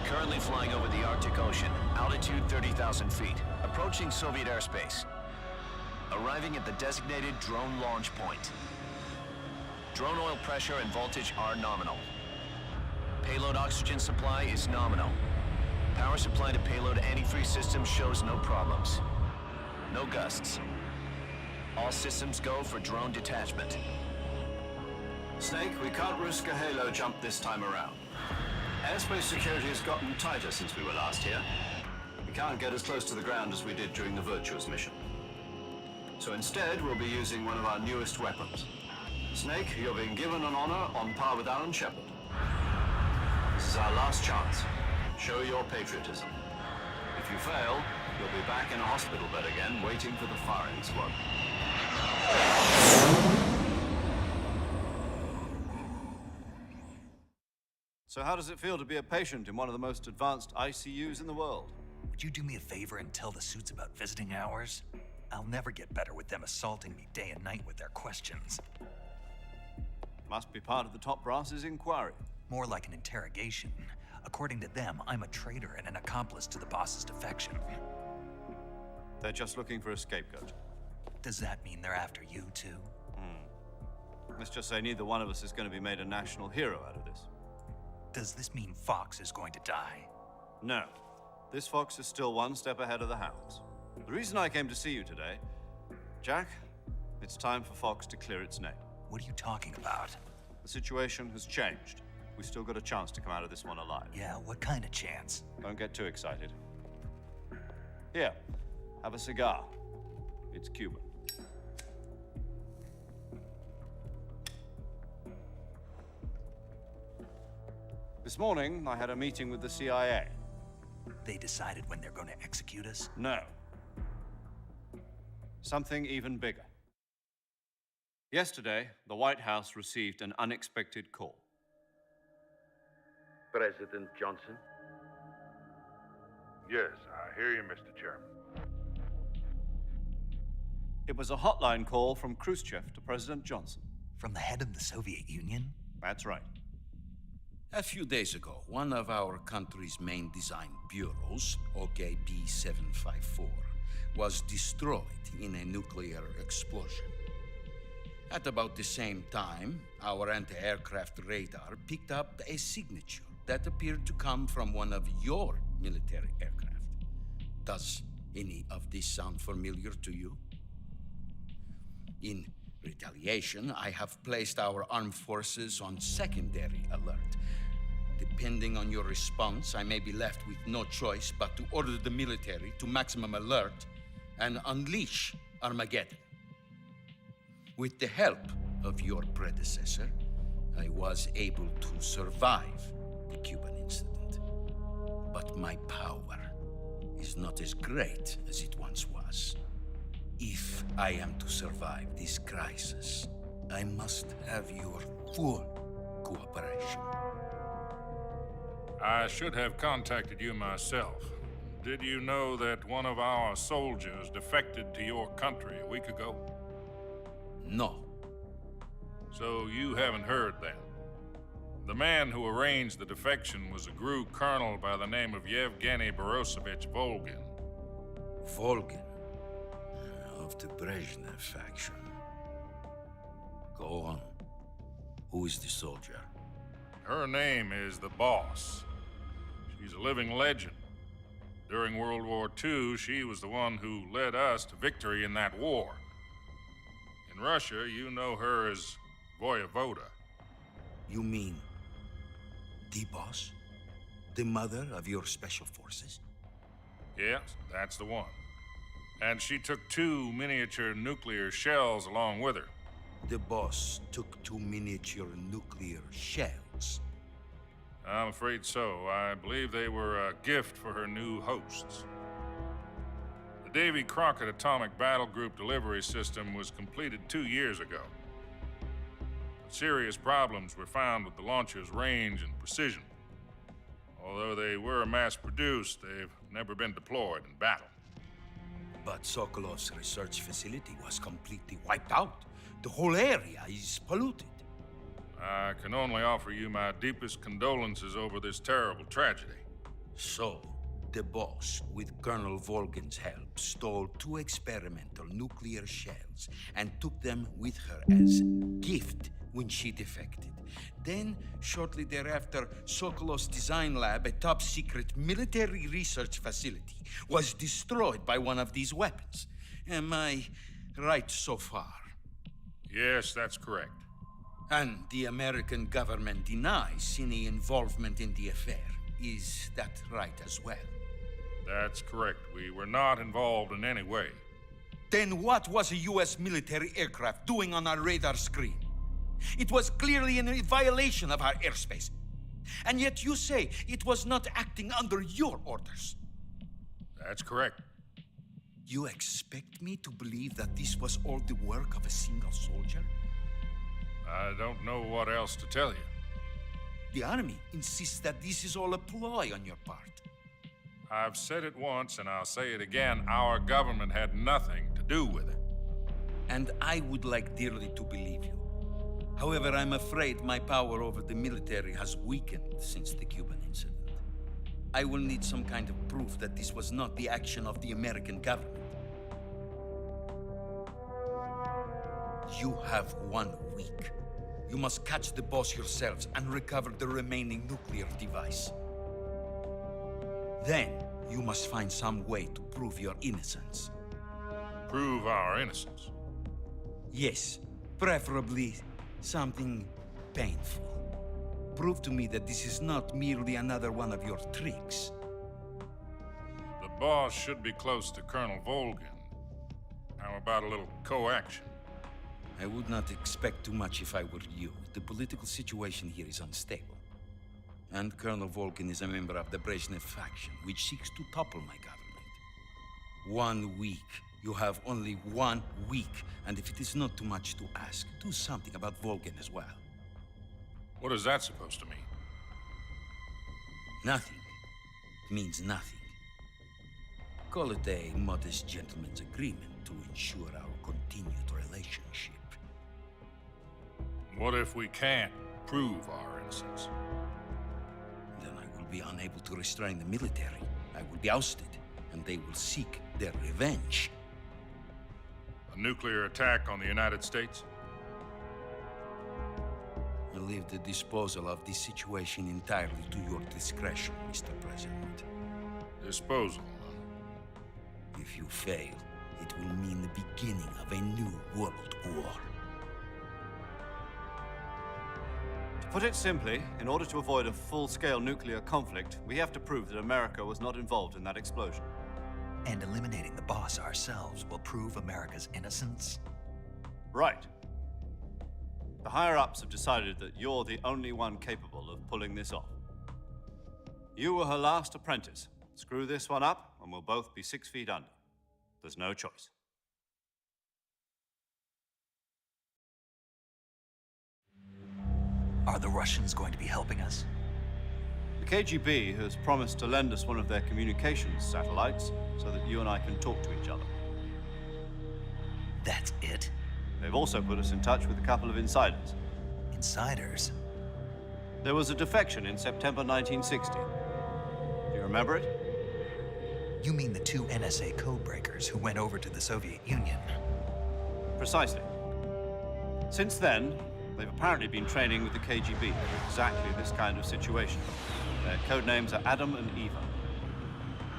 Currently flying over the Arctic Ocean, altitude 30,000 feet, approaching Soviet airspace. Arriving at the designated drone launch point. Drone oil pressure and voltage are nominal. Payload oxygen supply is nominal. Power supply to payload antifreeze system shows no problems. No gusts. All systems go for drone detachment. Snake, we can't risk a halo jump this time around. Airspace security has gotten tighter since we were last here. We can't get as close to the ground as we did during the Virtuous mission. So instead, we'll be using one of our newest weapons. Snake, you're being given an honor on par with Alan Shepard. This is our last chance. Show your patriotism. If you fail, you'll be back in a hospital bed again, waiting for the firing squad. So how does it feel to be a patient in one of the most advanced ICUs in the world? Would you do me a favor and tell the suits about visiting hours? I'll never get better with them assaulting me day and night with their questions. Must be part of the top brass's inquiry. More like an interrogation. According to them, I'm a traitor and an accomplice to the boss's defection. They're just looking for a scapegoat. Does that mean they're after you too? Let's just say neither one of us is going to be made a national hero out of this. Does this mean Fox is going to die? No. This fox is still one step ahead of the hounds. The reason I came to see you today, Jack, it's time for Fox to clear its name. What are you talking about? The situation has changed. We still got a chance to come out of this one alive. Yeah, what kind of chance? Don't get too excited. Here, have a cigar. It's Cuban. This morning, I had a meeting with the CIA. They decided when they're going to execute us? No. Something even bigger. Yesterday, the White House received an unexpected call. President Johnson? Yes, I hear you, Mr. Chairman. It was a hotline call from Khrushchev to President Johnson. From the head of the Soviet Union? That's right. A few days ago, one of our country's main design bureaus, OKB 754, was destroyed in a nuclear explosion. At about the same time, our anti-aircraft radar picked up a signature that appeared to come from one of your military aircraft. Does any of this sound familiar to you? In retaliation, I have placed our armed forces on secondary alert. Depending on your response, I may be left with no choice but to order the military to maximum alert and unleash Armageddon. With the help of your predecessor, I was able to survive the Cuban incident. But my power is not as great as it once was. If I am to survive this crisis, I must have your full cooperation. I should have contacted you myself. Did you know that one of our soldiers defected to your country a week ago? No. So you haven't heard that. The man who arranged the defection was a GRU colonel by the name of Yevgeny Borosovich Volgin. Volgin, of the Brezhnev faction. Go on. Who is the soldier? Her name is the Boss. She's a living legend. During World War II, she was the one who led us to victory in that war. In Russia, you know her as Voyevoda. You mean the boss? The mother of your special forces? Yes, that's the one. And she took 2 miniature nuclear shells along with her. The boss took 2 miniature nuclear shells. I'm afraid so. I believe they were a gift for her new hosts. The Davy Crockett Atomic Battle Group delivery system was completed 2 years ago. But serious problems were found with the launcher's range and precision. Although they were mass-produced, they've never been deployed in battle. But Sokolov's research facility was completely wiped out. The whole area is polluted. I can only offer you my deepest condolences over this terrible tragedy. So, the boss, with Colonel Volgin's help, stole 2 experimental nuclear shells and took them with her as gift when she defected. Then, shortly thereafter, Sokolov's design lab, a top-secret military research facility, was destroyed by one of these weapons. Am I right so far? Yes, that's correct. And the American government denies any involvement in the affair. Is that right as well? That's correct. We were not involved in any way. Then what was a U.S. military aircraft doing on our radar screen? It was clearly in violation of our airspace. And yet you say it was not acting under your orders. That's correct. You expect me to believe that this was all the work of a single soldier? I don't know what else to tell you. The army insists that this is all a ploy on your part. I've said it once and I'll say it again. Our government had nothing to do with it. And I would like dearly to believe you. However, I'm afraid my power over the military has weakened since the Cuban incident. I will need some kind of proof that this was not the action of the American government. You have 1 week. You must catch the boss yourselves and recover the remaining nuclear device. Then, you must find some way to prove your innocence. Prove our innocence. Yes, preferably something painful. Prove to me that this is not merely another one of your tricks. The boss should be close to Colonel Volgin. How about a little co-action? I would not expect too much if I were you. The political situation here is unstable. And Colonel Volgin is a member of the Brezhnev faction, which seeks to topple my government. 1 week. You have only 1 week. And if it is not too much to ask, do something about Volgin as well. What is that supposed to mean? Nothing. It means nothing. Call it a modest gentleman's agreement to ensure our continued relationship. What if we can't prove our innocence? Then I will be unable to restrain the military. I will be ousted, and they will seek their revenge. A nuclear attack on the United States? I leave the disposal of this situation entirely to your discretion, Mr. President. Disposal, huh? If you fail, it will mean the beginning of a new world war. To put it simply, in order to avoid a full-scale nuclear conflict, we have to prove that America was not involved in that explosion. And eliminating the boss ourselves will prove America's innocence? Right. The higher-ups have decided that you're the only one capable of pulling this off. You were her last apprentice. Screw this one up, and we'll both be 6 feet under. There's no choice. Are the Russians going to be helping us? The KGB has promised to lend us one of their communications satellites so that you and I can talk to each other. That's it? They've also put us in touch with a couple of insiders. Insiders? There was a defection in September 1960. Do you remember it? You mean the two NSA codebreakers who went over to the Soviet Union? Precisely. Since then, they've apparently been training with the KGB for exactly this kind of situation. Their code names are Adam and Eva.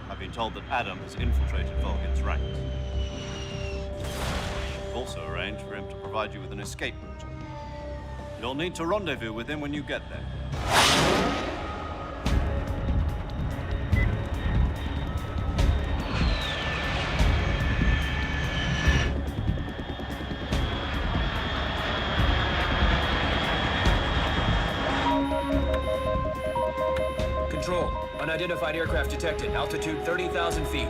I've been told that Adam has infiltrated Volgin's ranks. I've also arranged for him to provide you with an escape route. You'll need to rendezvous with him when you get there. Control, unidentified aircraft detected, altitude 30,000 feet.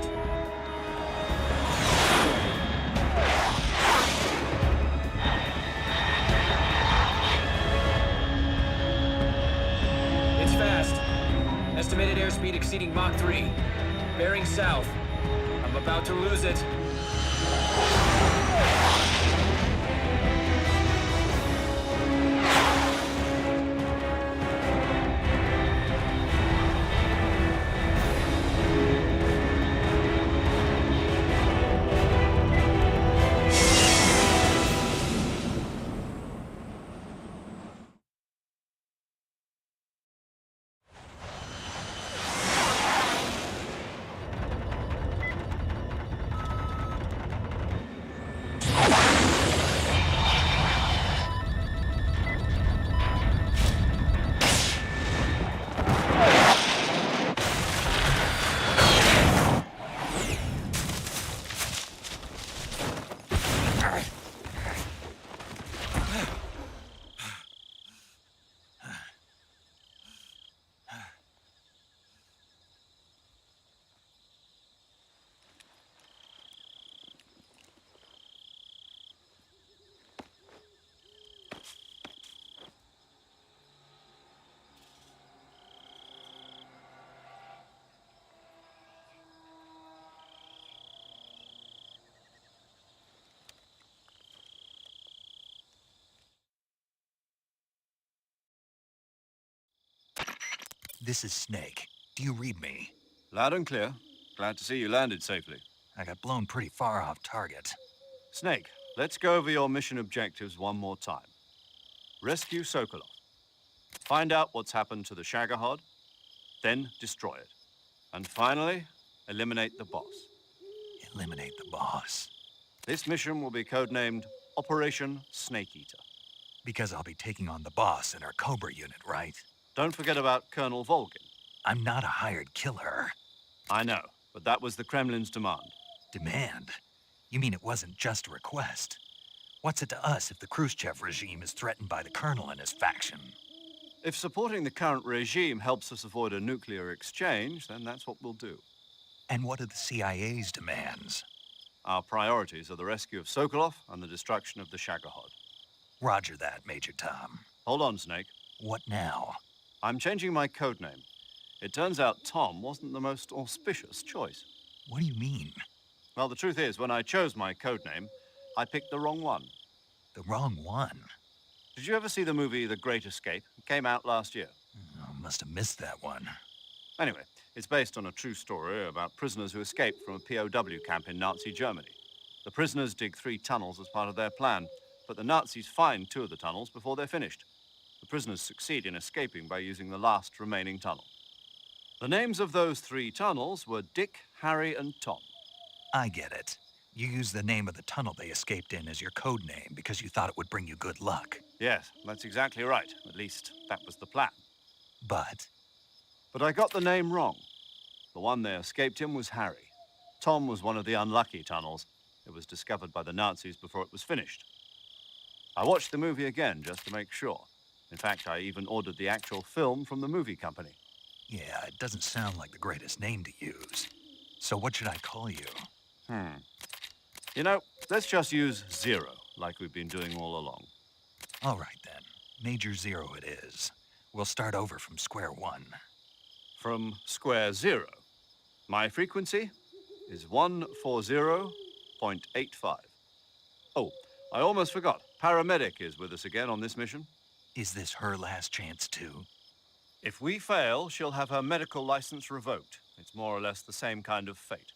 It's fast. Estimated airspeed exceeding Mach 3. Bearing south. I'm about to lose it. This is Snake. Do you read me? Loud and clear. Glad to see you landed safely. I got blown pretty far off target. Snake, let's go over your mission objectives one more time. Rescue Sokolov. Find out what's happened to the Shagohod, then destroy it. And finally, eliminate the boss. Eliminate the boss. This mission will be codenamed Operation Snake Eater. Because I'll be taking on the boss in our Cobra unit, right? Don't forget about Colonel Volgin. I'm not a hired killer. I know, but that was the Kremlin's demand. Demand? You mean it wasn't just a request? What's it to us if the Khrushchev regime is threatened by the Colonel and his faction? If supporting the current regime helps us avoid a nuclear exchange, then that's what we'll do. And what are the CIA's demands? Our priorities are the rescue of Sokolov and the destruction of the Shagohod. Roger that, Major Tom. Hold on, Snake. What now? I'm changing my codename. It turns out Tom wasn't the most auspicious choice. What do you mean? Well, the truth is, when I chose my codename, I picked the wrong one. The wrong one? Did you ever see the movie The Great Escape? It came out last year. Oh, must have missed that one. Anyway, it's based on a true story about prisoners who escaped from a POW camp in Nazi Germany. The prisoners dig 3 tunnels as part of their plan, but the Nazis find 2 of the tunnels before they're finished. The prisoners succeed in escaping by using the last remaining tunnel. The names of those 3 tunnels were Dick, Harry, and Tom. I get it. You used the name of the tunnel they escaped in as your code name because you thought it would bring you good luck. Yes, that's exactly right. At least, that was the plan. But But I got the name wrong. The one they escaped in was Harry. Tom was one of the unlucky tunnels. It was discovered by the Nazis before it was finished. I watched the movie again just to make sure. In fact, I even ordered the actual film from the movie company. yeah, it doesn't sound like the greatest name to use. So what should I call you? You know, let's just use Zero, like we've been doing all along. All right then. Major Zero it is. We'll start over from square one. From square 0. My frequency is 140.85. Oh, I almost forgot. Paramedic is with us again on this mission. Is this her last chance too? If we fail, she'll have her medical license revoked. It's more or less the same kind of fate.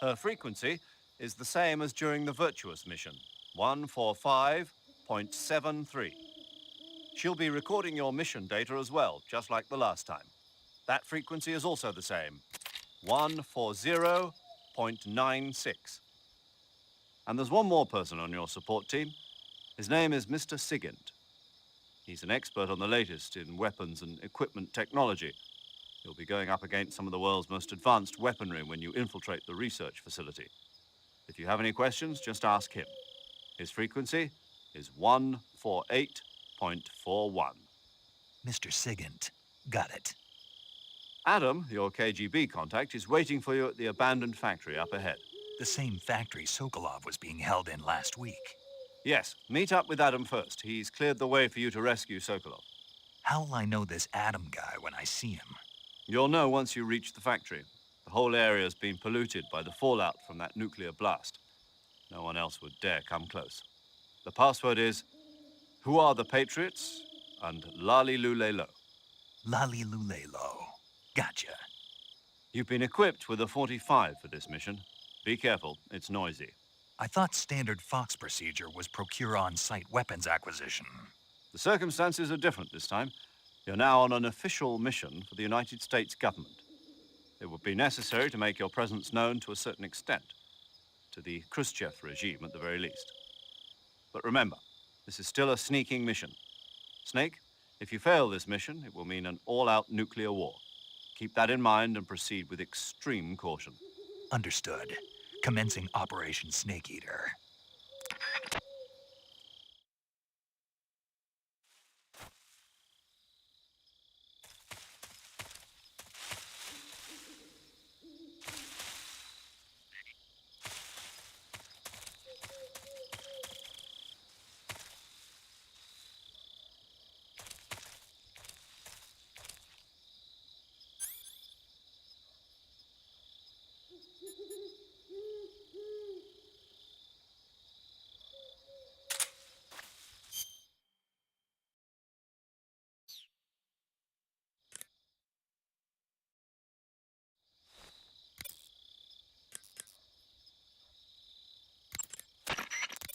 Her frequency is the same as during the Virtuous mission, 145.73. She'll be recording your mission data as well, just like the last time. That frequency is also the same, 140.96. And there's one more person on your support team. His name is Mr. Sigint. He's an expert on the latest in weapons and equipment technology. You'll be going up against some of the world's most advanced weaponry when you infiltrate the research facility. If you have any questions, just ask him. His frequency is 148.41. Mr. Sigint. Got it. Adam, your KGB contact, is waiting for you at the abandoned factory up ahead. The same factory Sokolov was being held in last week. Yes, meet up with Adam first. He's cleared the way for you to rescue Sokolov. How'll I know this Adam guy when I see him? You'll know once you reach the factory. The whole area's been polluted by the fallout from that nuclear blast. No one else would dare come close. The password is, "Who are the Patriots?" and "Lali Lule Lo." Lali Lulelo. Gotcha. You've been equipped with a 45 for this mission. Be careful, it's noisy. I thought standard Fox procedure was procure on-site weapons acquisition. The circumstances are different this time. You're now on an official mission for the United States government. It would be necessary to make your presence known to a certain extent, to the Khrushchev regime at the very least. But remember, this is still a sneaking mission. Snake, if you fail this mission, it will mean an all-out nuclear war. Keep that in mind and proceed with extreme caution. Understood. Commencing Operation Snake Eater.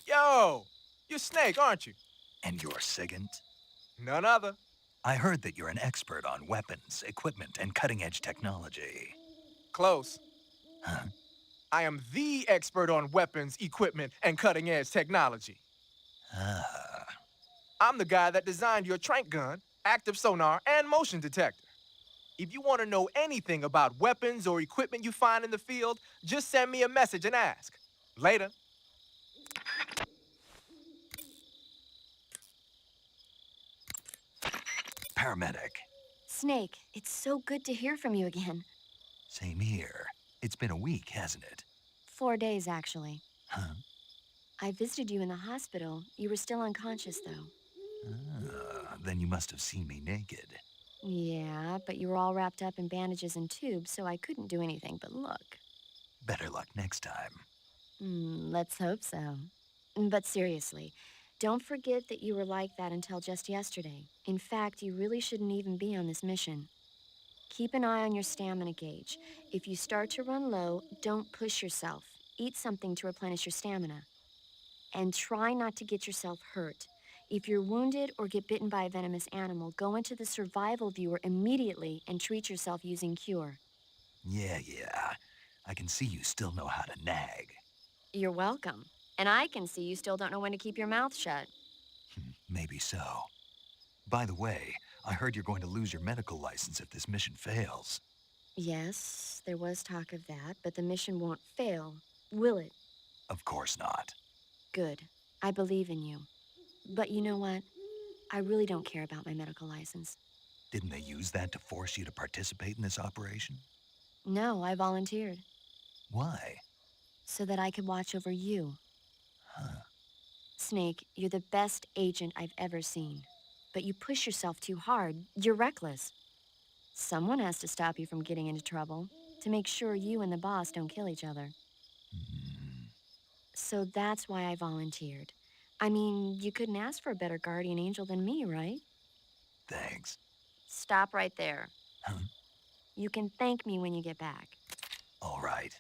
Yo, you're Snake, aren't you? And you're Sigint? None other. I heard that you're an expert on weapons, equipment, and cutting-edge technology. Close. Huh? I am the expert on weapons, equipment, and cutting-edge technology. Ah. I'm the guy that designed your trank gun, active sonar, and motion detector. If you want to know anything about weapons or equipment you find in the field, just send me a message and ask. Later. Paramedic. Snake, it's so good to hear from you again. Same here. It's been a week, hasn't it? 4 days, actually. Huh? I visited you in the hospital. You were still unconscious, though. Then you must have seen me naked. Yeah, but you were all wrapped up in bandages and tubes, so I couldn't do anything but look. Better luck next time. Let's hope so. But seriously, don't forget that you were like that until just yesterday. In fact, you really shouldn't even be on this mission. Keep an eye on your stamina gauge. If you start to run low, don't push yourself. Eat something to replenish your stamina. And try not to get yourself hurt. If you're wounded or get bitten by a venomous animal, go into the survival viewer immediately and treat yourself using Cure. Yeah. I can see you still know how to nag. You're welcome. And I can see you still don't know when to keep your mouth shut. Maybe so. By the way, I heard you're going to lose your medical license if this mission fails. Yes, there was talk of that, but the mission won't fail, will it? Of course not. Good. I believe in you. But you know what? I really don't care about my medical license. Didn't they use that to force you to participate in this operation? No, I volunteered. Why? So that I could watch over you. Huh. Snake, you're the best agent I've ever seen. But you push yourself too hard. You're reckless. Someone has to stop you from getting into trouble, to make sure you and the boss don't kill each other. So that's why I volunteered. I mean, you couldn't ask for a better guardian angel than me, right? Thanks. Stop right there. Huh? You can thank me when you get back. All right.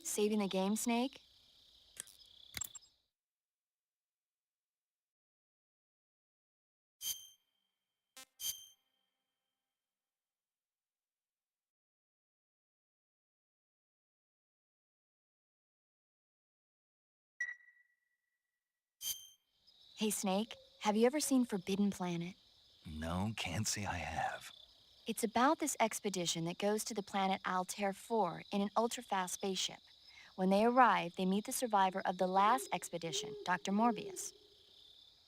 Saving the game, Snake? Hey, Snake, have you ever seen Forbidden Planet? No, can't say I have. It's about this expedition that goes to the planet Altair 4 in an ultra-fast spaceship. When they arrive, they meet the survivor of the last expedition, Dr. Morbius.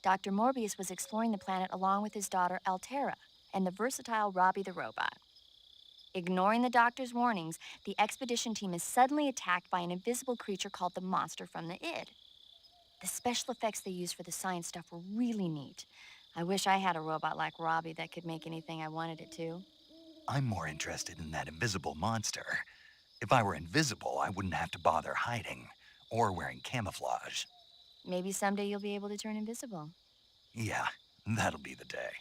Dr. Morbius was exploring the planet along with his daughter Altera and the versatile Robbie the robot. Ignoring the doctor's warnings, the expedition team is suddenly attacked by an invisible creature called the Monster from the Id. The special effects they used for the science stuff were really neat. I wish I had a robot like Robbie that could make anything I wanted it to. I'm more interested in that invisible monster. If I were invisible, I wouldn't have to bother hiding or wearing camouflage. Maybe someday you'll be able to turn invisible. Yeah, that'll be the day.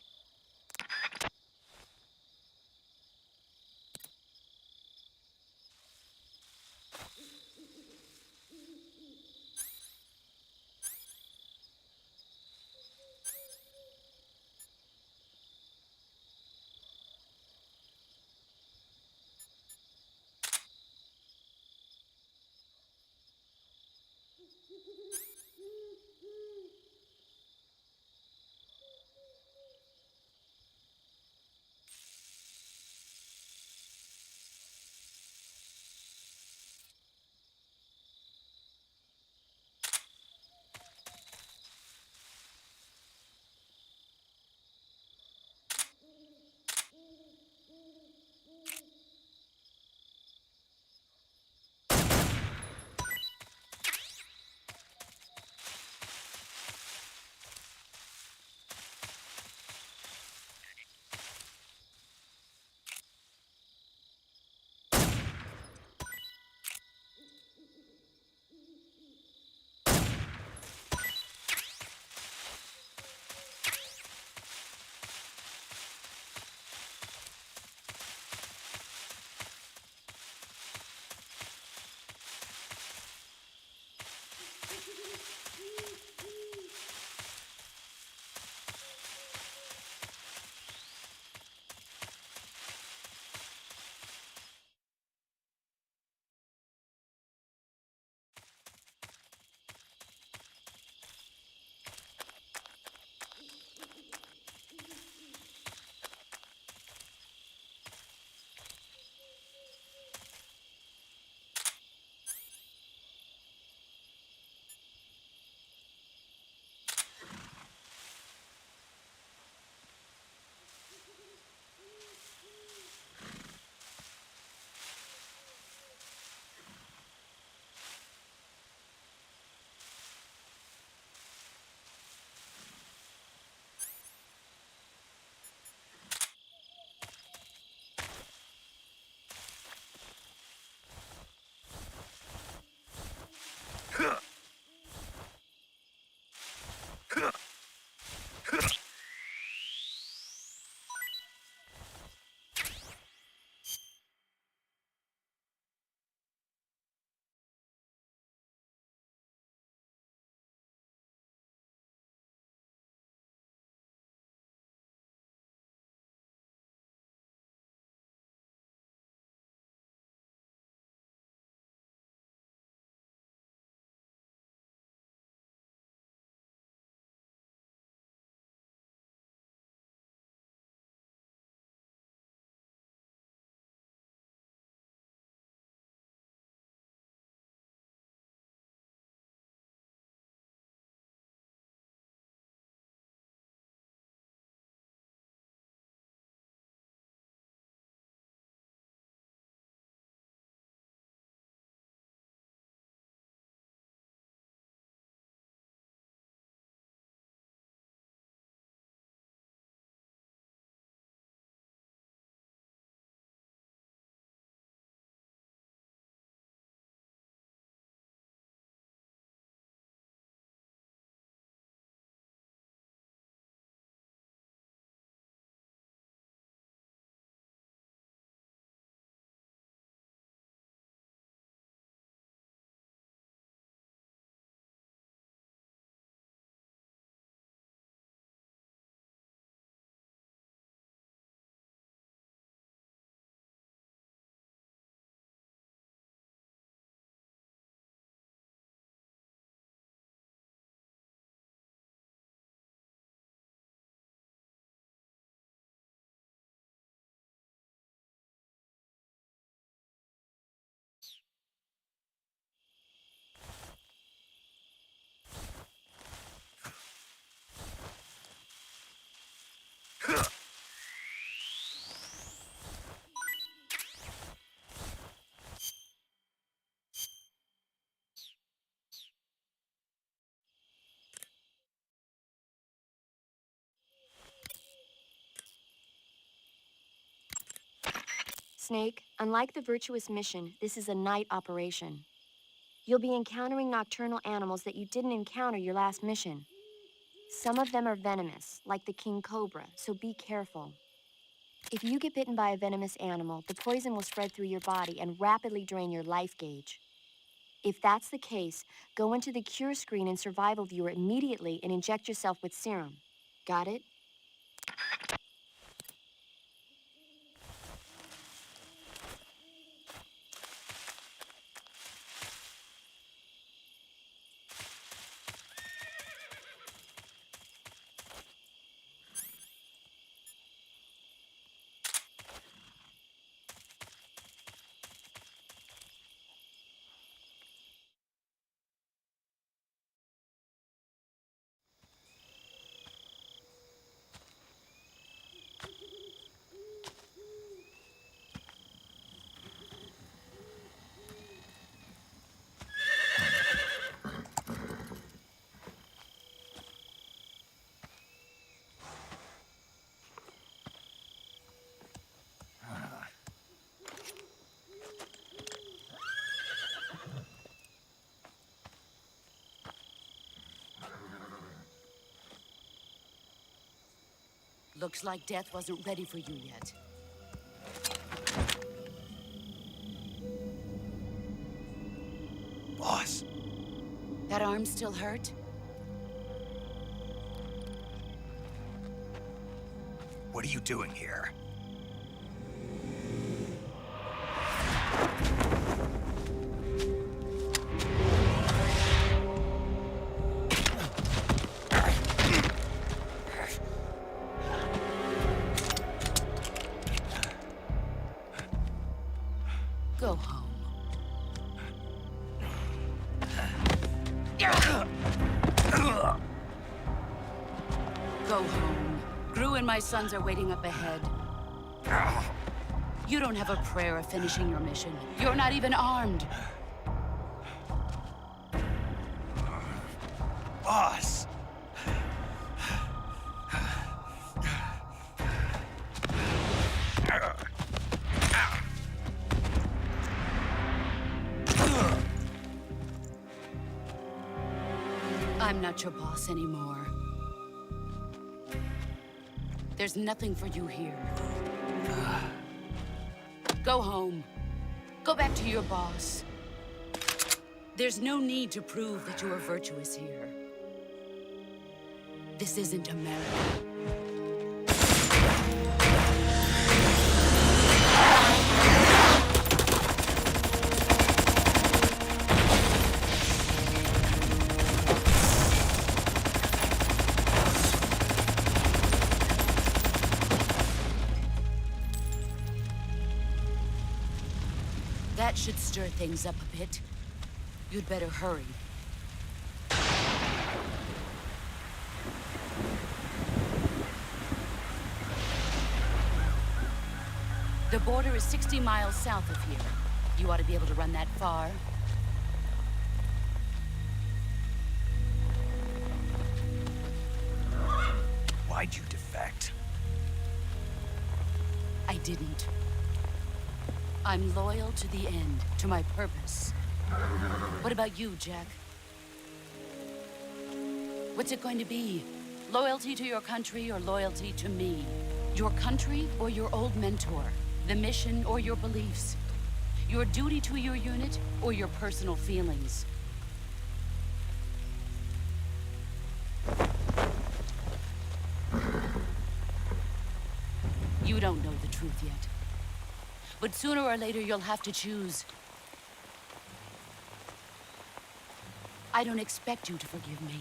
Snake, unlike the virtuous mission, this is a night operation. You'll be encountering nocturnal animals that you didn't encounter your last mission. Some of them are venomous, like the king cobra, so be careful. If you get bitten by a venomous animal, the poison will spread through your body and rapidly drain your life gauge. If that's the case, go into the cure screen and survival viewer immediately and inject yourself with serum. Got it? Looks like death wasn't ready for you yet. Boss, That arm still hurt? what are you doing here? Go home. Go home. Gru and my sons are waiting up ahead. You don't have a prayer of finishing your mission. You're not even armed. Boss! I'm not your boss anymore. There's nothing for you here. Go home. Go back to your boss. There's no need to prove that you are virtuous here. This isn't America. That should stir things up a bit. You'd better hurry. The border is 60 miles south of here. You ought to be able to run that far. Why'd you defect? I didn't. I'm loyal to the end, to my purpose. What about you, Jack? What's it going to be? Loyalty to your country or loyalty to me? Your country or your old mentor? The mission or your beliefs? Your duty to your unit or your personal feelings? You don't know the truth yet. But sooner or later, you'll have to choose. I don't expect you to forgive me.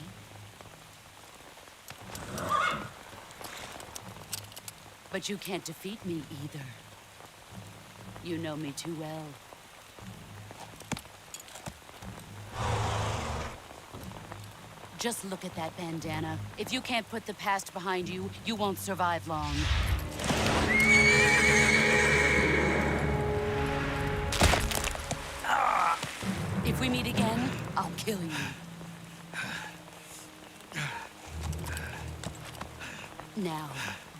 But you can't defeat me either. You know me too well. Just look at that bandana. If you can't put the past behind you, you won't survive long. If we meet again, I'll kill you. Now,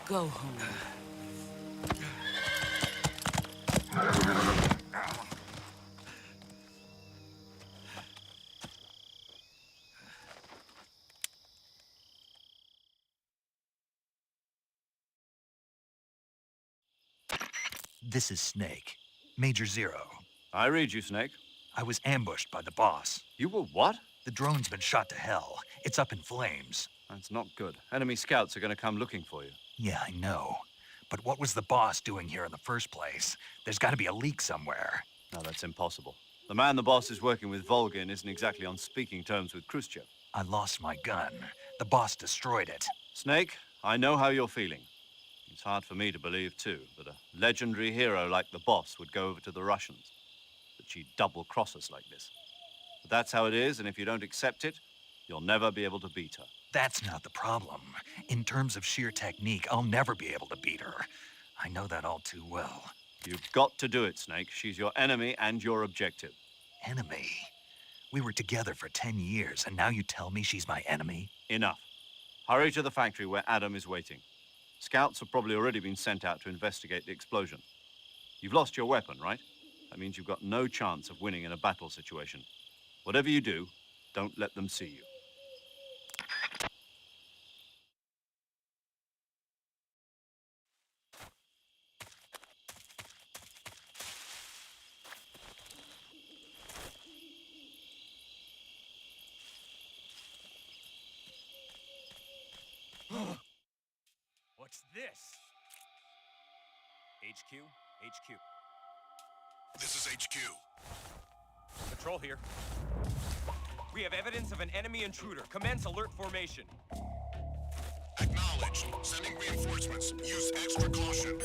go home. This is Snake. Major Zero. I read you, Snake. I was ambushed by the boss. You were what? The drone's been shot to hell. It's up in flames. That's not good. Enemy scouts are going to come looking for you. Yeah, I know. But what was the boss doing here in the first place? There's got to be a leak somewhere. No, that's impossible. The man the boss is working with, Volgin, isn't exactly on speaking terms with Khrushchev. I lost my gun. The boss destroyed it. Snake, I know how you're feeling. It's hard for me to believe, too, that a legendary hero like the boss would go over to the Russians. That she'd double-cross us like this. But that's how it is, and if you don't accept it, you'll never be able to beat her. That's not the problem. In terms of sheer technique, I'll never be able to beat her. I know that all too well. You've got to do it, Snake. She's your enemy and your objective. Enemy? We were together for 10 years, and now you tell me she's my enemy? Enough. Hurry to the factory where Adam is waiting. Scouts have probably already been sent out to investigate the explosion. You've lost your weapon, right? That means you've got no chance of winning in a battle situation. Whatever you do, don't let them see you. What's this? HQ? HQ. This is HQ. Patrol here. We have evidence of an enemy intruder. Commence alert formation. Acknowledged. Sending reinforcements. Use extra caution.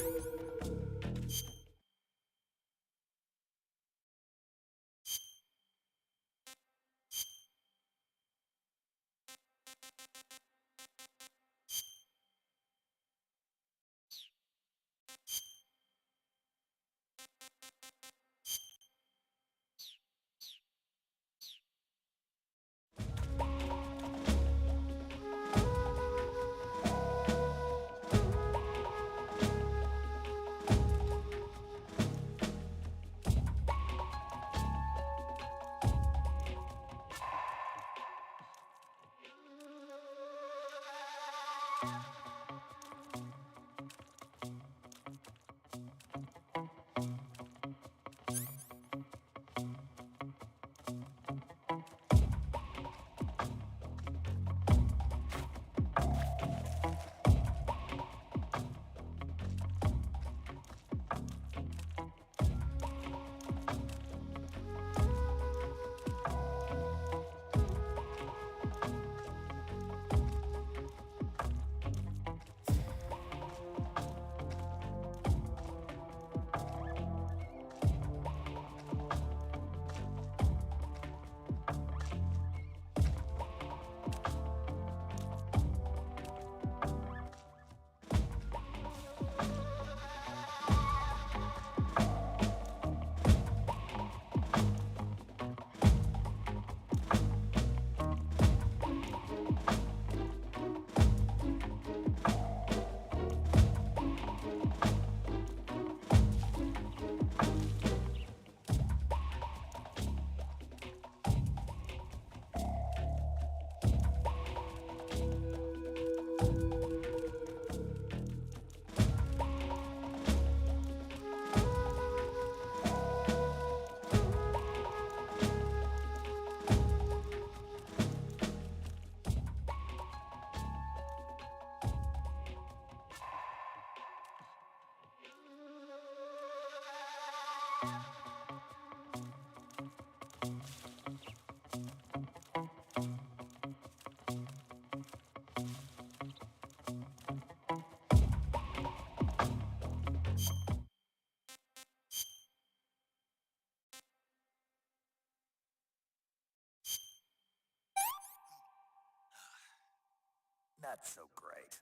That's so great.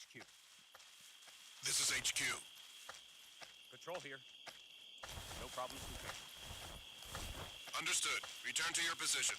HQ. This is HQ. Patrol here. No problems with me. Understood. Return to your position.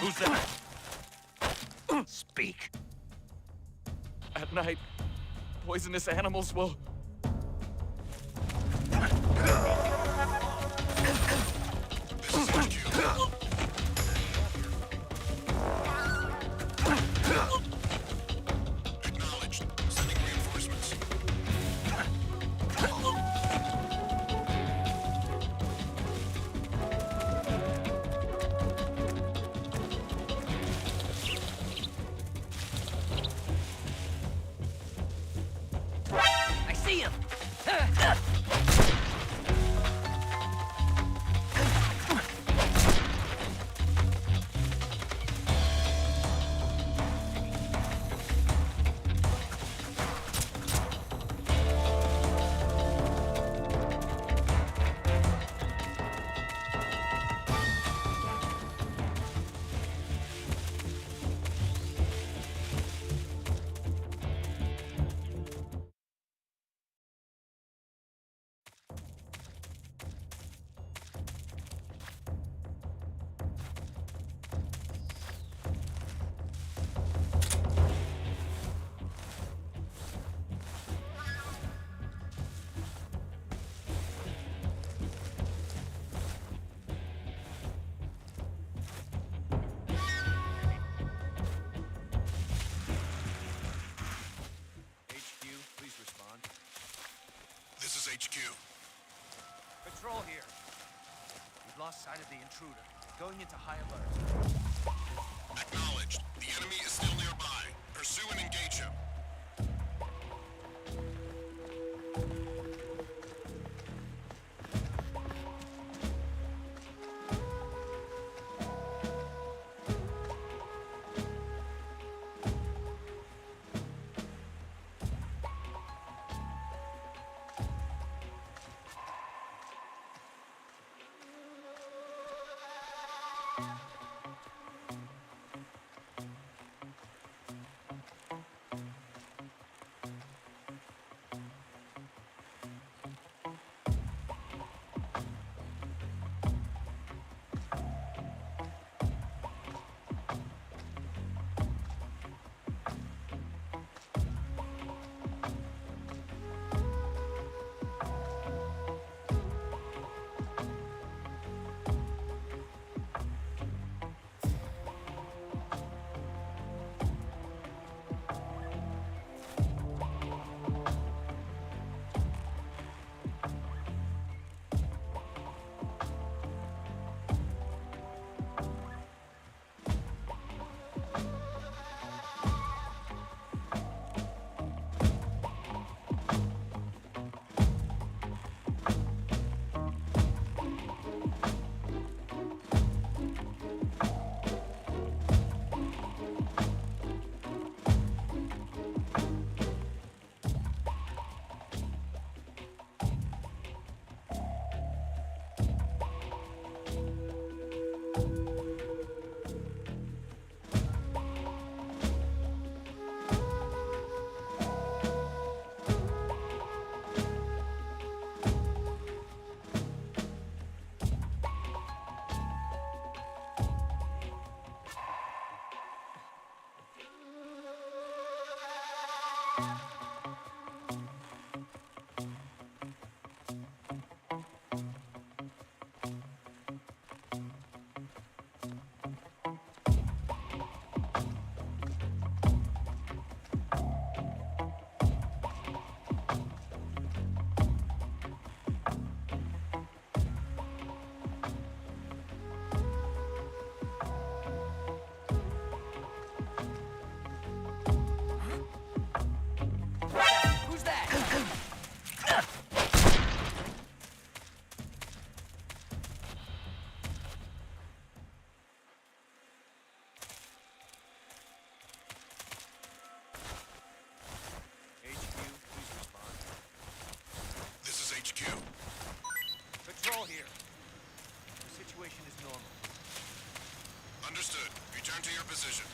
Who's that? Speak. At night, poisonous animals will... This is HQ. Acknowledged. Sending reinforcements. I see him! HQ, please respond. This is HQ. Patrol here. We've lost sight of the intruder. Going into high alert. Acknowledged. The enemy is still nearby. Pursue and engage him. situation is normal. Understood. Return to your position.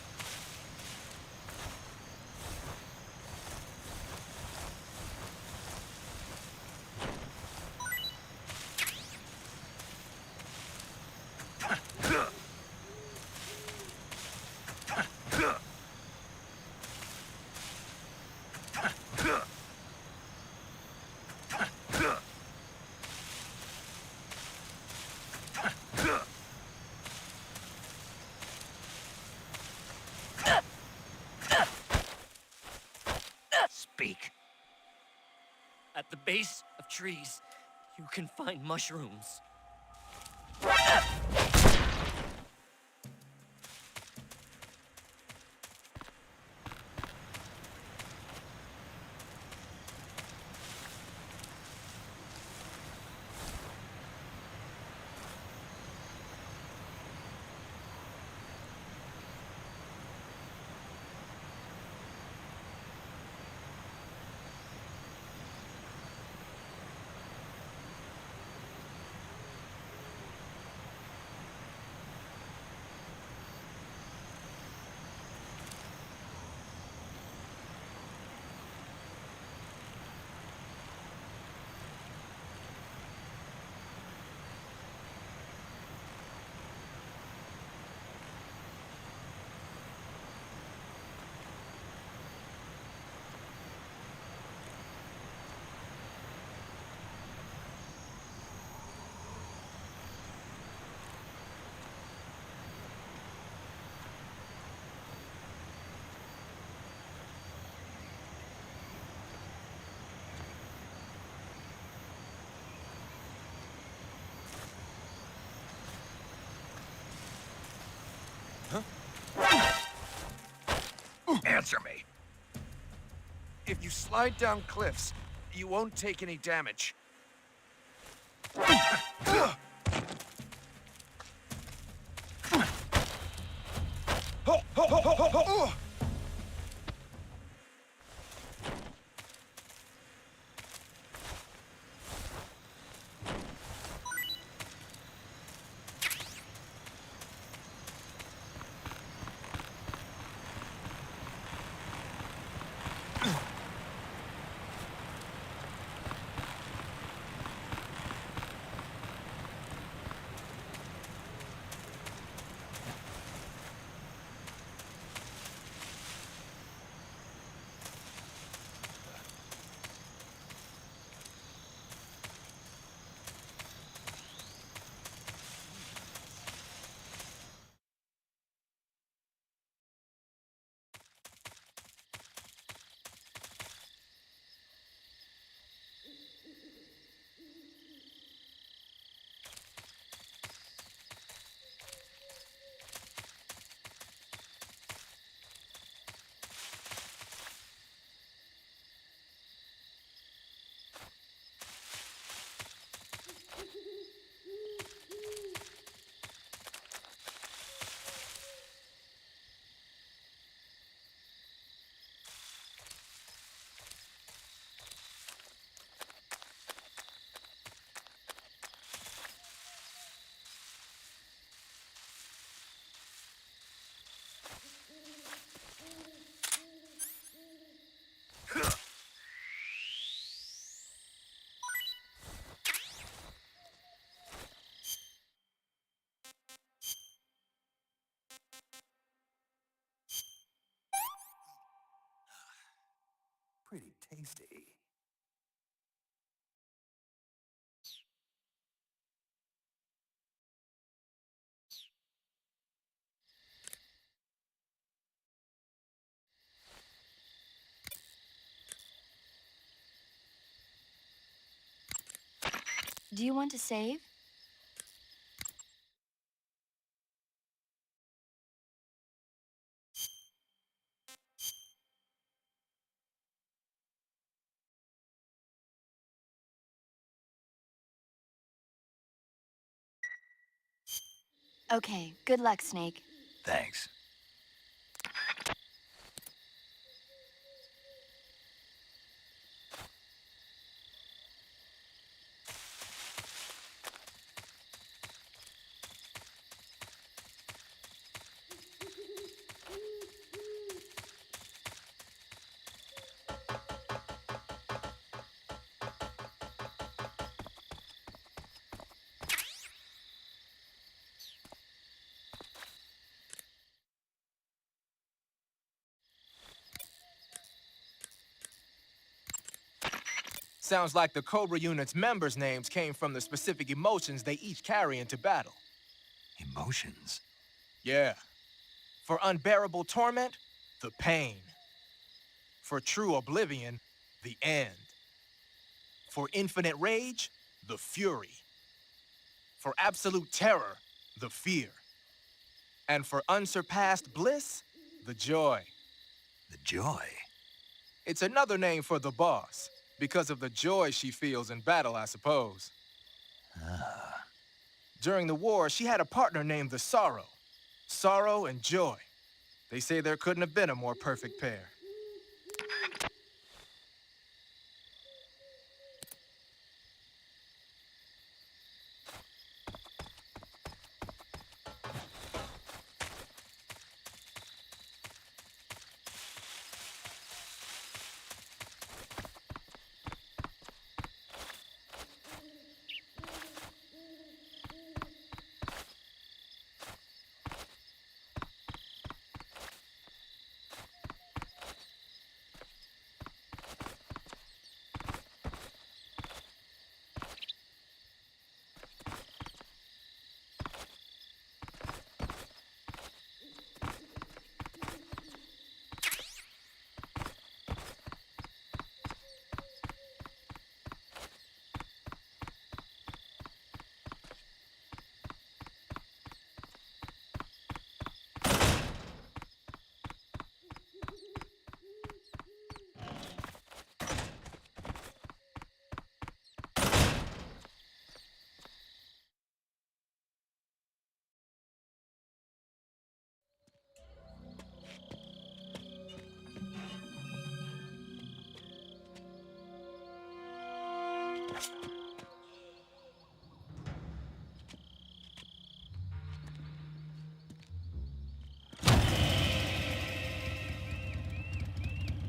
Speak. At the base of trees, you can find mushrooms. Answer me. If you slide down cliffs, you won't take any damage. Pretty tasty. Do you want to save? Okay, good luck, Snake. Thanks. Sounds like the Cobra unit's members' names came from the specific emotions they each carry into battle. Emotions? Yeah. For unbearable torment, the pain. For true oblivion, the end. For infinite rage, the fury. For absolute terror, the fear. And for unsurpassed bliss, the joy. The joy? It's another name for the boss, because of the joy she feels in battle, I suppose. Ah. During the war, she had a partner named the Sorrow. Sorrow and joy. They say there couldn't have been a more perfect pair.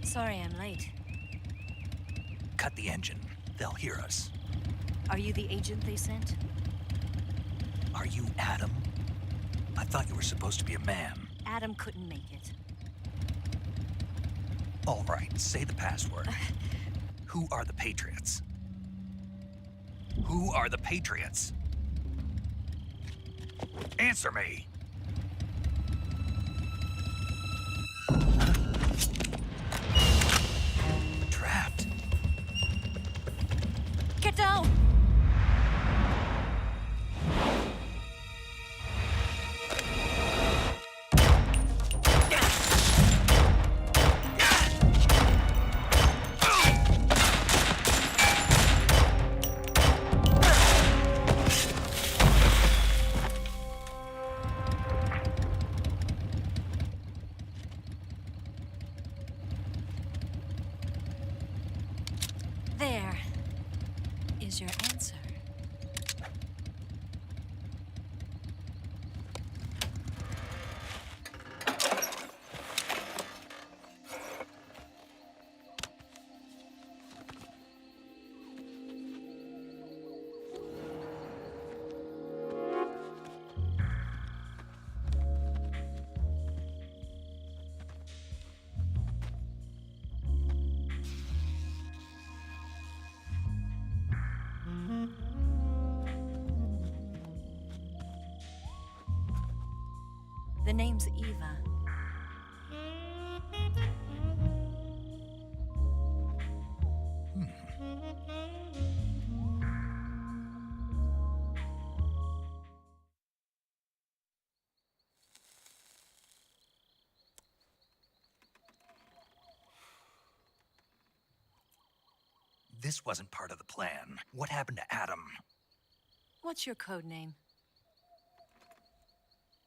Sorry I'm late. Cut the engine. They'll hear us. Are you the agent they sent? Are you Adam? I thought you were supposed to be a man. Adam couldn't make it. All right, say the password. Who are the Patriots? Who are the Patriots? Answer me! Trapped. Get down! There is your answer. The name's Eva. This wasn't part of the plan. What happened to Adam? What's your code name?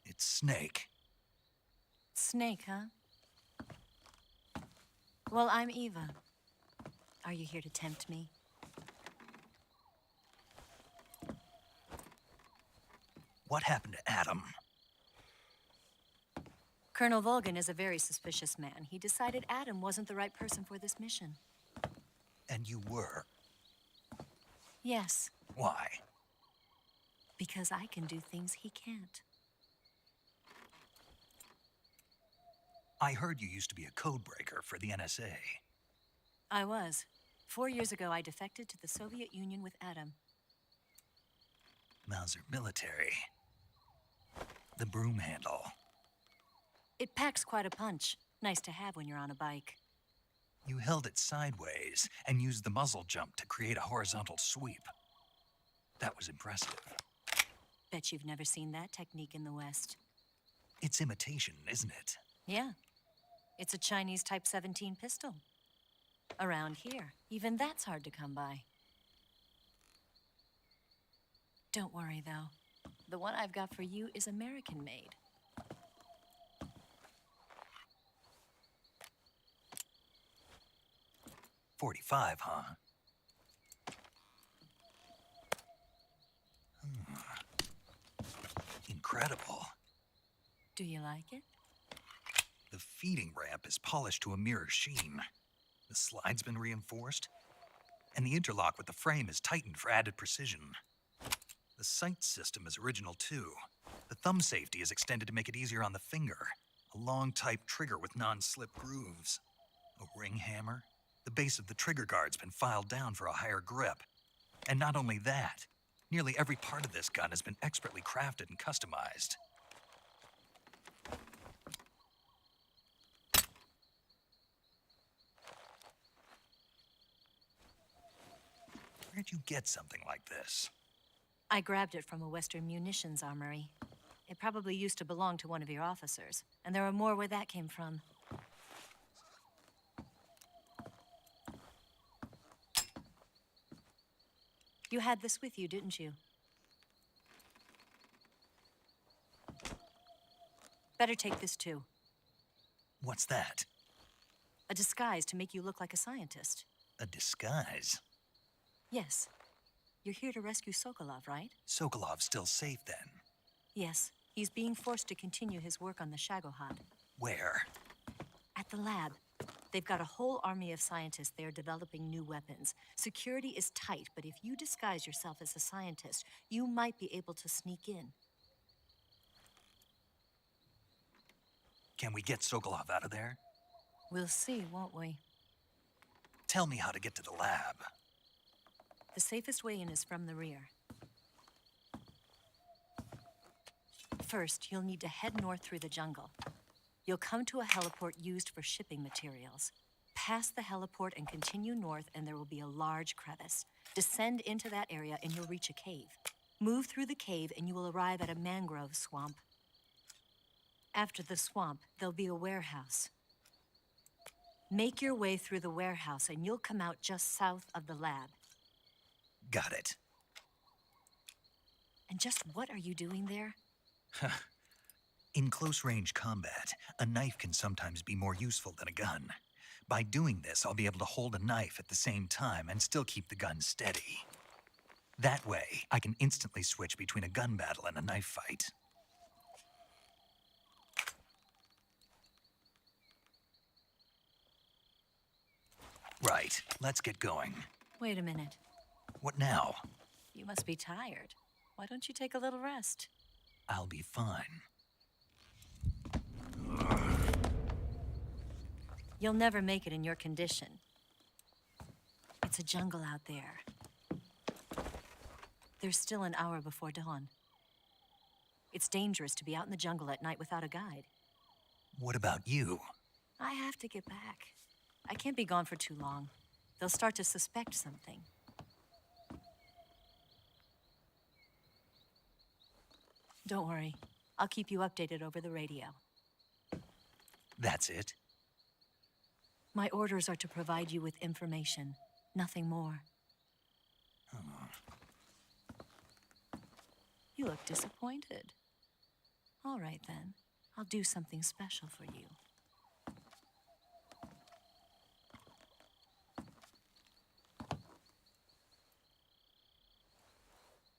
It's Snake. Snake, huh? Well, I'm Eva. Are you here to tempt me? What happened to Adam? Colonel Volgan is a very suspicious man. He decided Adam wasn't the right person for this mission. And you were. Yes, Why? because I can do things he can't. I heard you used to be a code breaker for the NSA. I was. 4 years ago, I defected to the Soviet Union with Adam. Mauser military. The broom handle. It packs quite a punch. Nice to have when you're on a bike. You held it sideways and used the muzzle jump to create a horizontal sweep. That was impressive. Bet you've never seen that technique in the West. It's imitation, isn't it? Yeah. It's a Chinese Type 17 pistol. Around here, even that's hard to come by. Don't worry, though. The one I've got for you is American-made. .45, huh? Incredible. Do you like it? The feeding ramp is polished to a mirror sheen. The slide's been reinforced, and the interlock with the frame is tightened for added precision. The sight system is original too. The thumb safety is extended to make it easier on the finger. A long type trigger with non-slip grooves. A ring hammer. The base of the trigger guard's been filed down for a higher grip. And not only that, nearly every part of this gun has been expertly crafted and customized. Where'd you get something like this? I grabbed it from a Western munitions armory. It probably used to belong to one of your officers, and there are more where that came from. You had this with you, didn't you? Better take this too. What's that? A disguise to make you look like a scientist. A disguise? Yes. You're here to rescue Sokolov, right? Sokolov's still safe then? Yes. He's being forced to continue his work on the Shagohod. Where? At the lab. They've got a whole army of scientists there developing new weapons. Security is tight, but if you disguise yourself as a scientist, you might be able to sneak in. Can we get Sokolov out of there? We'll see, won't we? Tell me how to get to the lab. The safest way in is from the rear. First, you'll need to head north through the jungle. You'll come to a heliport used for shipping materials. Pass the heliport and continue north, and there will be a large crevice. Descend into that area, and you'll reach a cave. Move through the cave, and you will arrive at a mangrove swamp. After the swamp, there'll be a warehouse. Make your way through the warehouse, and you'll come out just south of the lab. Got it. And just what are you doing there? In close-range combat, a knife can sometimes be more useful than a gun. By doing this, I'll be able to hold a knife at the same time and still keep the gun steady. That way, I can instantly switch between a gun battle and a knife fight. Right, let's get going. Wait a minute. What now? You must be tired. Why don't you take a little rest? I'll be fine. You'll never make it in your condition. It's a jungle out there. There's still an hour before dawn. It's dangerous to be out in the jungle at night without a guide. What about you? I have to get back. I can't be gone for too long. They'll start to suspect something. Don't worry. I'll keep you updated over the radio. That's it? My orders are to provide you with information, nothing more. You look disappointed. All right, then. I'll do something special for you.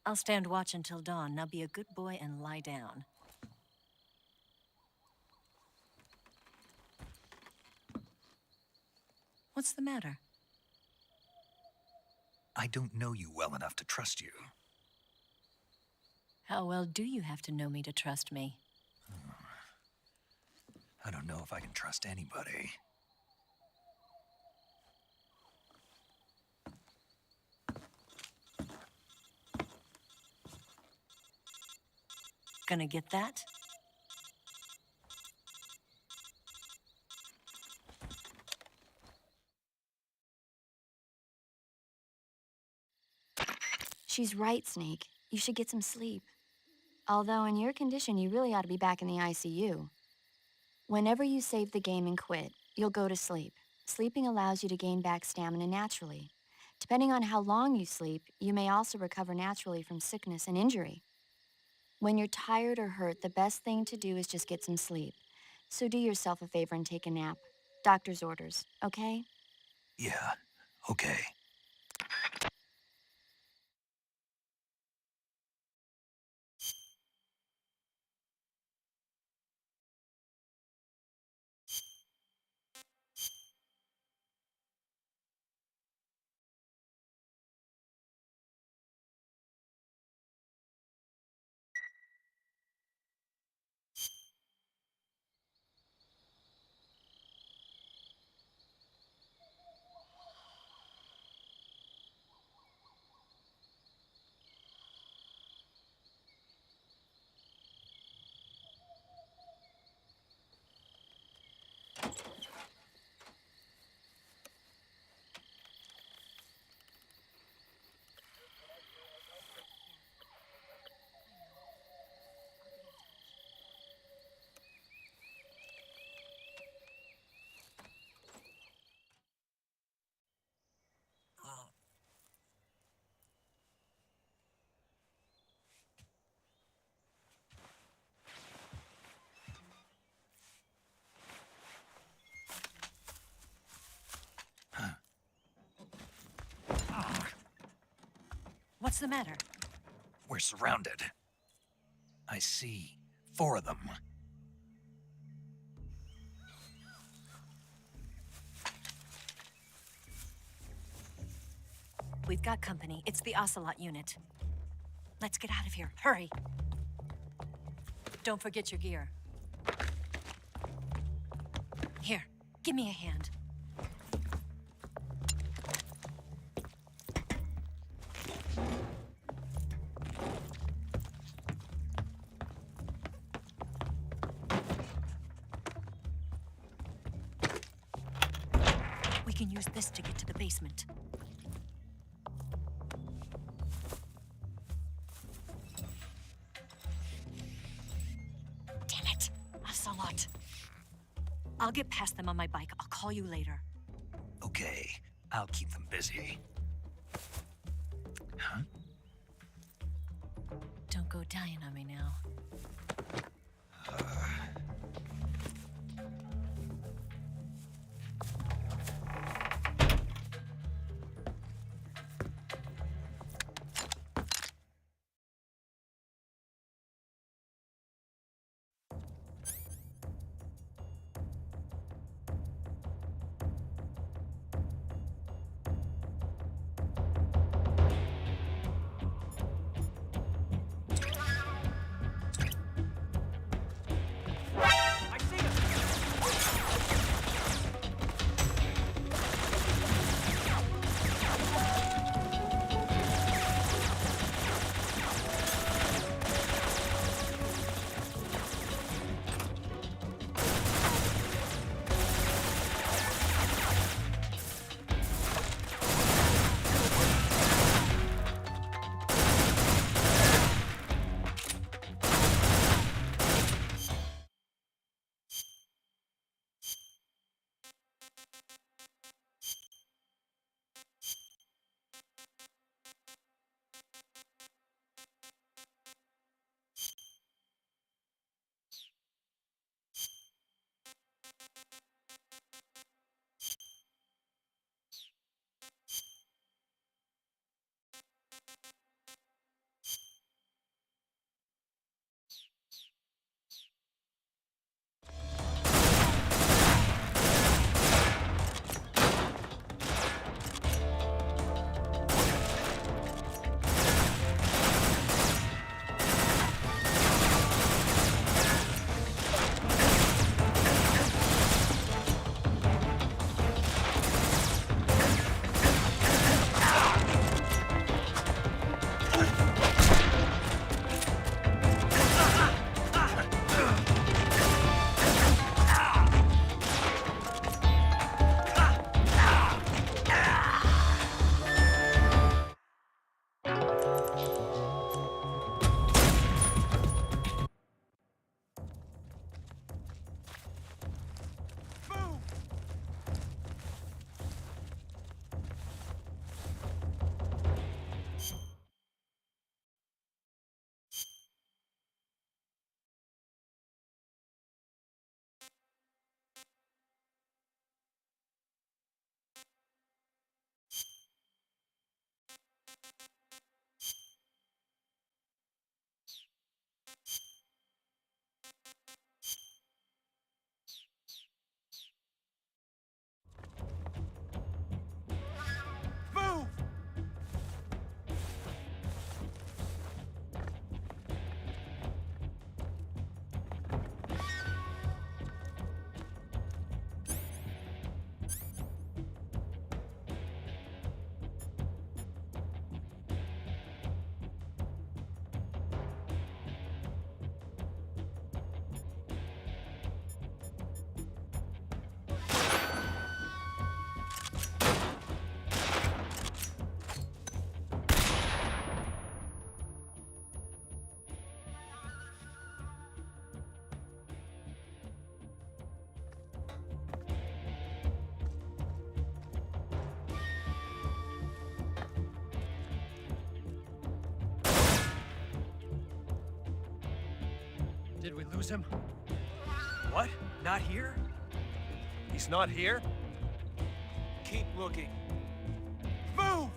I'll stand watch until dawn. Now be a good boy and lie down. What's the matter? I don't know you well enough to trust you. How well do you have to know me to trust me? I don't know if I can trust anybody. Gonna get that? She's right, Snake. You should get some sleep. Although in your condition, you really ought to be back in the ICU. Whenever you save the game and quit, you'll go to sleep. Sleeping allows you to gain back stamina naturally. Depending on how long you sleep, you may also recover naturally from sickness and injury. When you're tired or hurt, the best thing to do is just get some sleep. So do yourself a favor and take a nap. Doctor's orders, okay? Yeah, okay. What's the matter? We're surrounded. I see 4 of them. We've got company. It's the Ocelot unit. Let's get out of here. Hurry! Don't forget your gear. Here, give me a hand. We can use this to get to the basement. Damn it! Ocelot. I'll get past them on my bike. I'll call you later. Okay, I'll keep them busy. Huh? Don't go dying on me now. Did we lose him? What? Not here? He's not here? Keep looking. Move!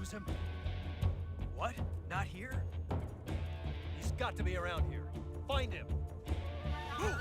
Him? What? Not here? He's got to be around here. Find him. Move!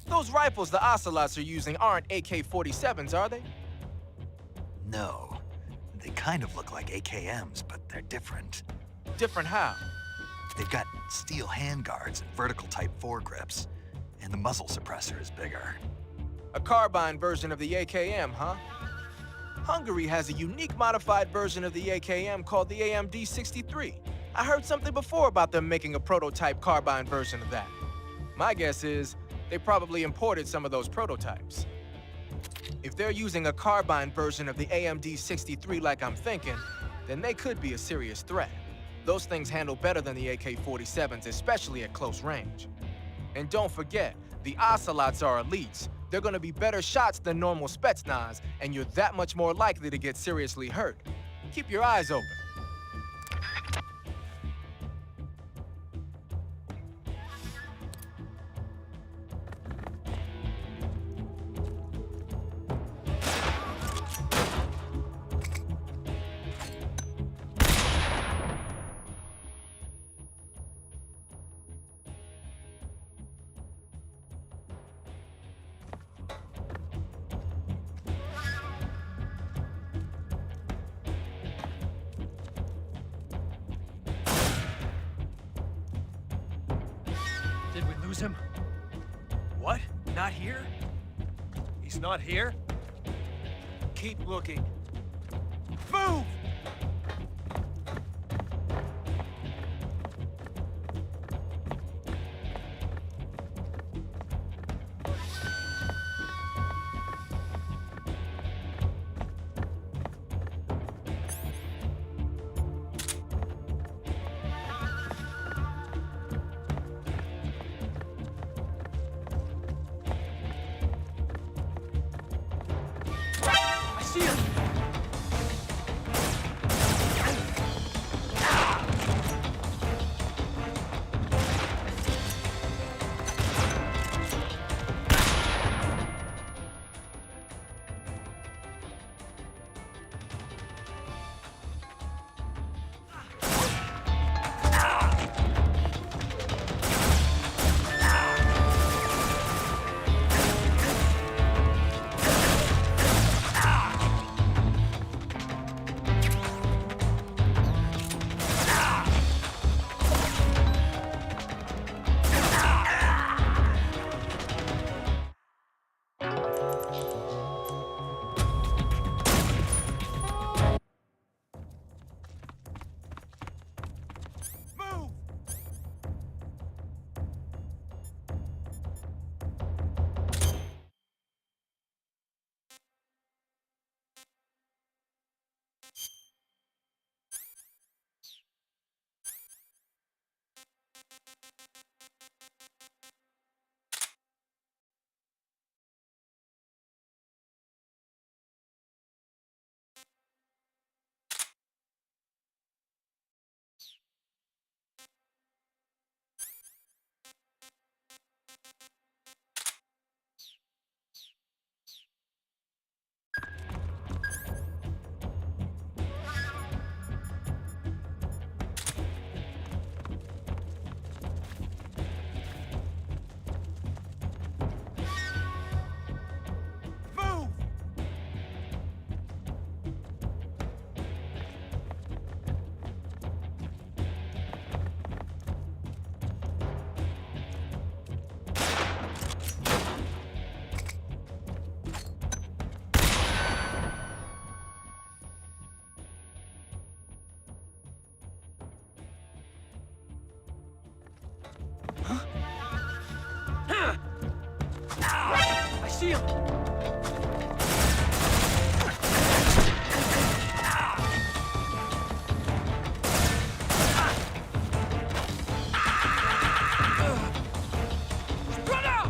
Those rifles the Ocelots are using aren't AK-47s, are they? No. They kind of look like AKMs, but they're different. Different how? They've got steel handguards and vertical type foregrips, and the muzzle suppressor is bigger. A carbine version of the AKM, huh? Hungary has a unique modified version of the AKM called the AMD-63. I heard something before about them making a prototype carbine version of that. My guess is they probably imported some of those prototypes. If they're using a carbine version of the AMD-63 like I'm thinking, then they could be a serious threat. Those things handle better than the AK-47s, especially at close range. And don't forget, the Ocelots are elites. They're gonna be better shots than normal Spetsnaz, and you're that much more likely to get seriously hurt. Keep your eyes open. Did we lose him? What? Not here? He's not here? Keep looking. Move! I see him! Move! Move! I see him! Run out!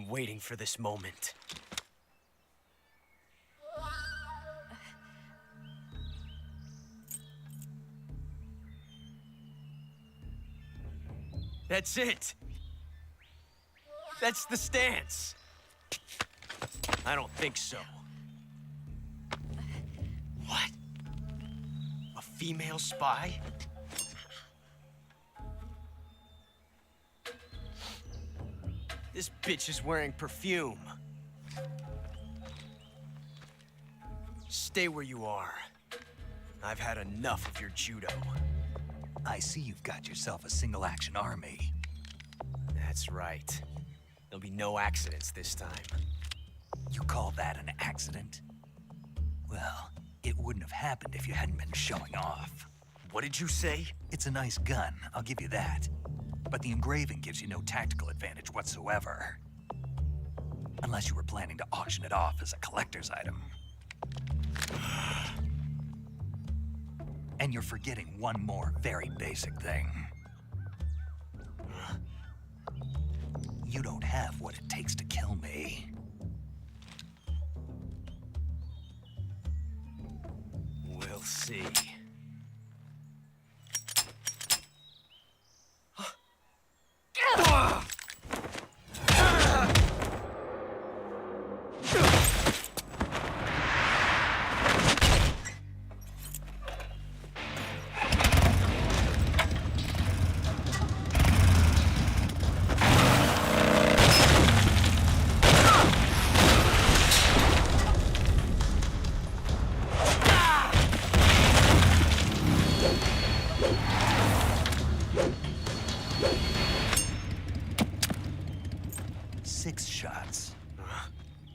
been waiting for this moment. That's it! That's the stance! I don't think so. What? A female spy? This bitch is wearing perfume. Stay where you are. I've had enough of your judo. I see you've got yourself a single-action army. That's right. There'll be no accidents this time. You call that an accident? Well, it wouldn't have happened if you hadn't been showing off. What did you say? It's a nice gun, I'll give you that. But the engraving gives you no tactical advantage whatsoever. Unless you were planning to auction it off as a collector's item. And you're forgetting one more very basic thing. You don't have what it takes to kill me. We'll see.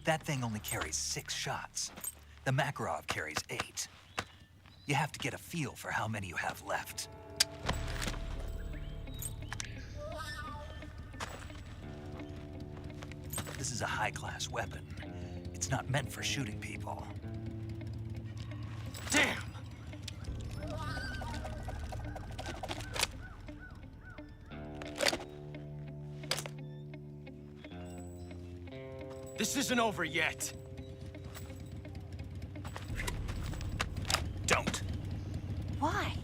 That thing only carries 6 shots. The Makarov carries 8. You have to get a feel for how many you have left. This is a high-class weapon. It's not meant for shooting people. Damn! This isn't over yet. Don't. Why?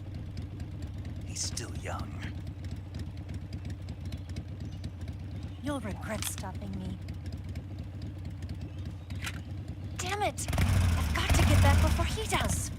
He's still young. You'll regret stopping me. Damn it! I've got to get back before he does.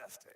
interesting.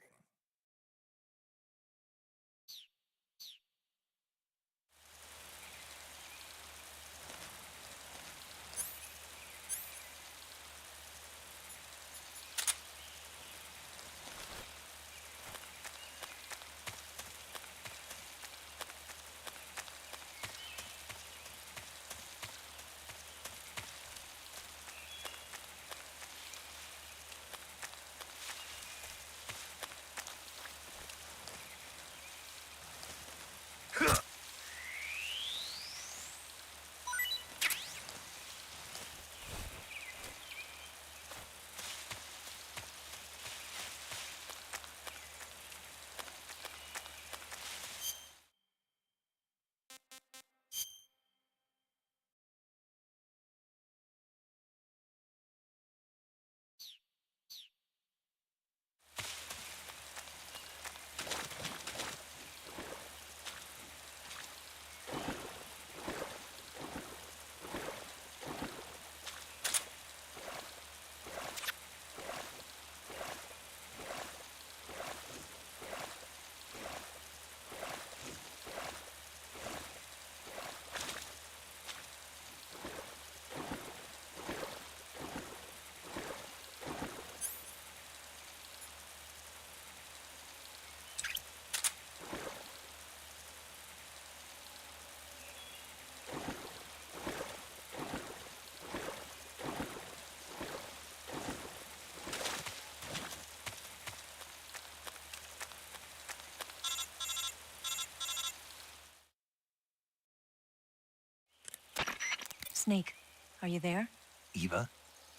Snake, are you there? Eva,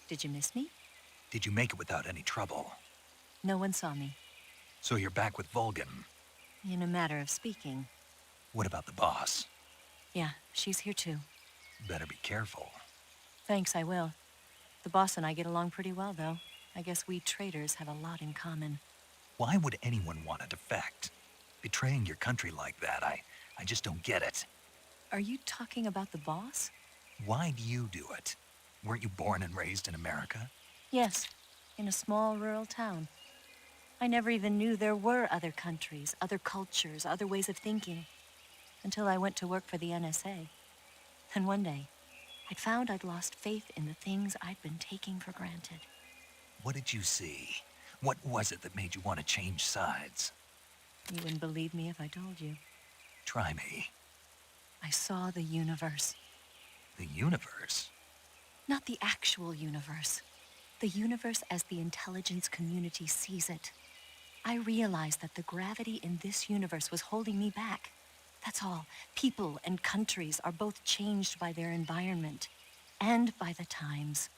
Did you miss me? did you make it without any trouble? No one saw me. So you're back with Vulcan. In a matter of speaking. What about the boss? Yeah, she's here too. Better be careful. Thanks, I will. The boss and I get along pretty well, though. I guess we traitors have a lot in common. Why would anyone want to defect? Betraying your country like that, I just don't get it. Are you talking about the boss? Why do you do it? Weren't you born and raised in America? Yes, in a small rural town. I never even knew there were other countries, other cultures, other ways of thinking, until I went to work for the NSA. And one day, I'd found I'd lost faith in the things I'd been taking for granted. What did you see? What was it that made you want to change sides? You wouldn't believe me if I told you. Try me. I saw the universe. The universe? Not the actual universe. The universe as the intelligence community sees it. I realized that the gravity in this universe was holding me back. That's all. People and countries are both changed by their environment and by the times.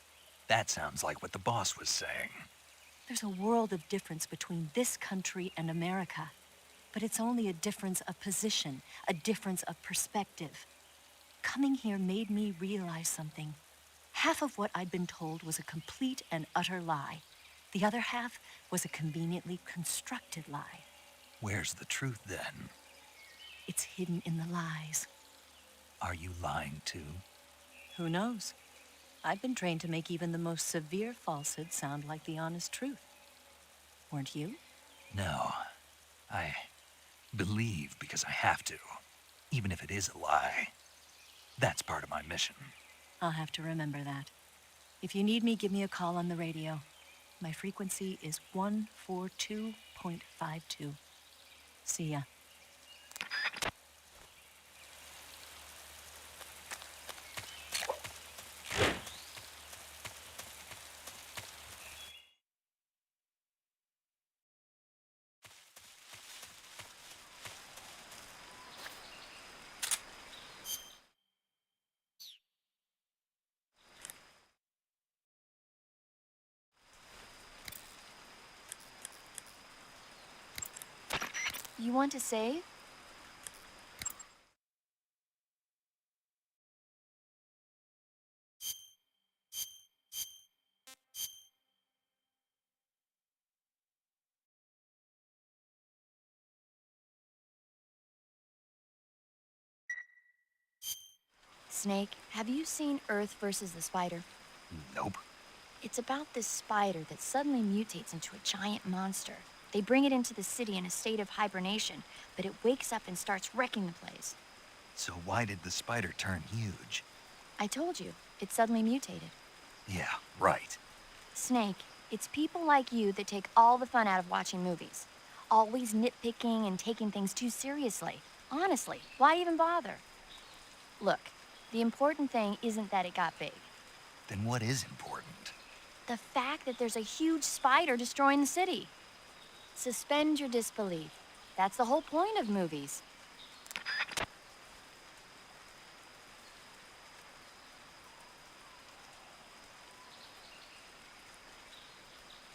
That sounds like what the boss was saying. There's a world of difference between this country and America. But it's only a difference of position, a difference of perspective. Coming here made me realize something. Half of what I'd been told was a complete and utter lie. The other half was a conveniently constructed lie. Where's the truth then? It's hidden in the lies. Are you lying too? Who knows? I've been trained to make even the most severe falsehood sound like the honest truth. Weren't you? No. I believe because I have to, even if it is a lie. That's part of my mission. I'll have to remember that. If you need me, give me a call on the radio. My frequency is 142.52. See ya. You want to save? Snake, have you seen Earth versus the Spider? Nope. It's about this spider that suddenly mutates into a giant monster. They bring it into the city in a state of hibernation, but it wakes up and starts wrecking the place. So why did the spider turn huge? I told you, it suddenly mutated. Yeah, right. Snake, it's people like you that take all the fun out of watching movies. Always nitpicking and taking things too seriously. Honestly, why even bother? Look, the important thing isn't that it got big. Then what is important? The fact that there's a huge spider destroying the city. Suspend your disbelief. That's the whole point of movies.